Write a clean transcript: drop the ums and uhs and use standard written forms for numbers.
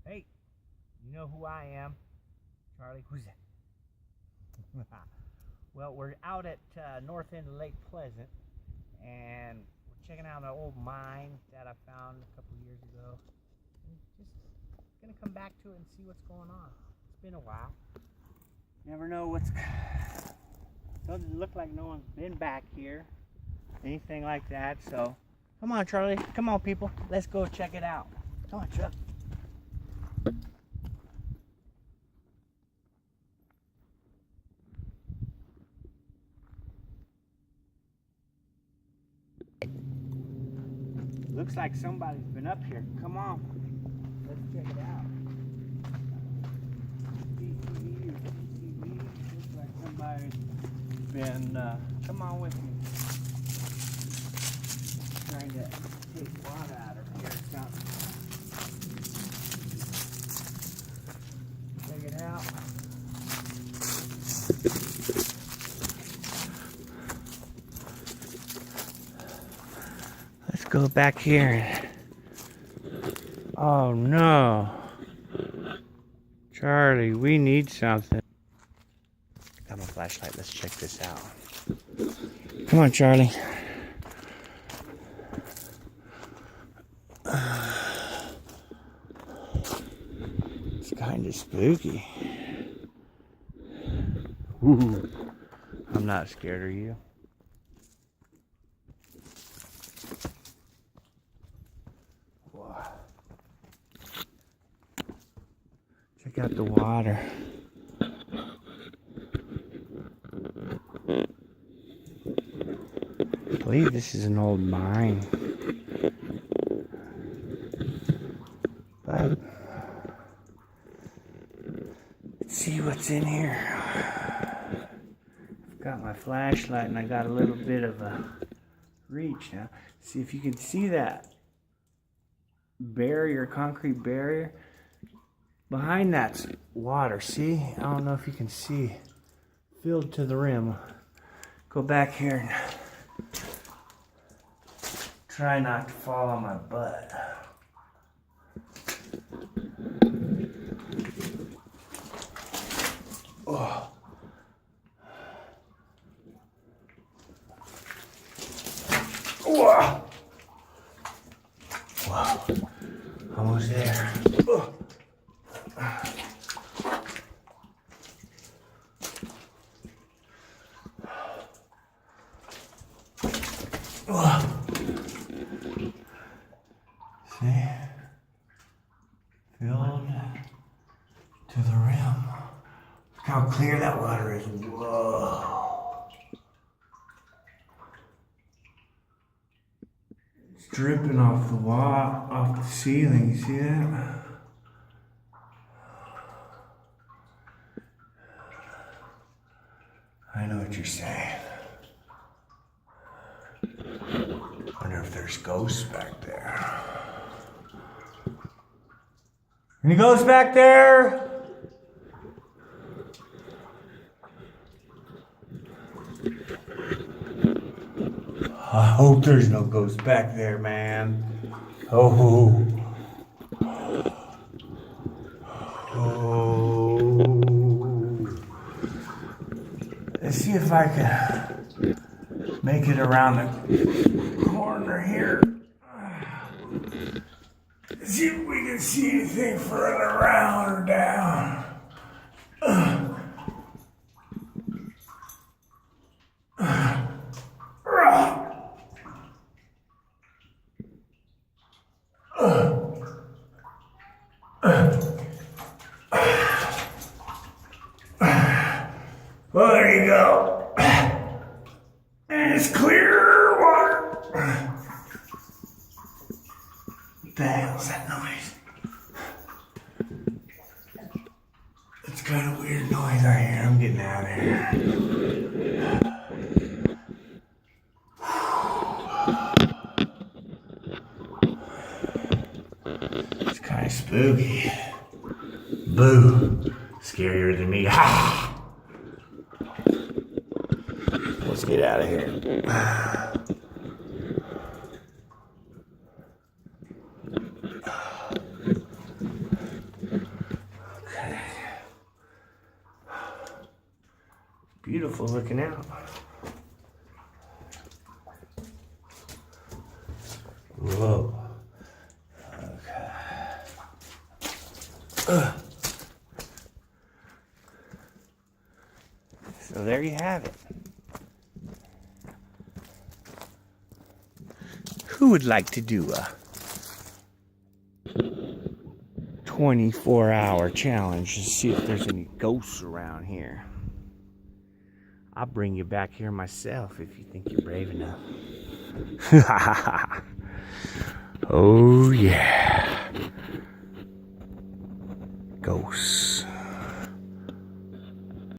Hey, you know who I am. Charlie, who's that? Well, we're out at north end of Lake Pleasant, and we're checking out an old mine that I found a couple years ago. And just gonna come back to it and see what's going on. It's been a while. Never know what's... Doesn't look like no one's been back here. Anything like that, so... Come on, Charlie. Come on, people. Let's go check it out. Come on, Chuck. Looks like somebody's been up here. Come on. Let's check it out. Looks like somebody's been... come on with me. Trying to take water out of here or something. Check it out. Let's go back here. Oh no. Charlie, we need something. Got my flashlight. Let's check this out. Come on, Charlie. It's kind of spooky. Ooh. I'm not scared of you. Whoa. Check out the water. I believe this is an old mine. But let's see what's in here. I've got my flashlight and I got a little bit of a reach now. See if you can see that barrier, concrete barrier. Behind that's water. See? I don't know if you can see. Filled to the rim. Go back here and try not to fall on my butt. Oh. Whoa. Wow. Almost there. Oh. Oh. See? Filled to the rim. Look how clear that water is. Whoa. It's dripping off the wall, off the ceiling. You see that? I know what you're saying. Wonder if there's ghosts back there. Any ghosts back there? I hope there's no ghosts back there, man. Oh. Oh. Let's see if I can make it around the corner here. See if we can see anything further around or down. Well, there you go. And it's clear water. What the hell's that noise? It's kind of weird noise I hear. I'm getting out of here. It's kind of spooky. Boo. Scarier than me. Ha! Let's get out of here. Beautiful looking out. Whoa. Okay. So there you have it. Who would like to do a 24-hour challenge to see if there's any ghosts around here? I'll bring you back here myself if you think you're brave enough. Oh yeah. Ghosts.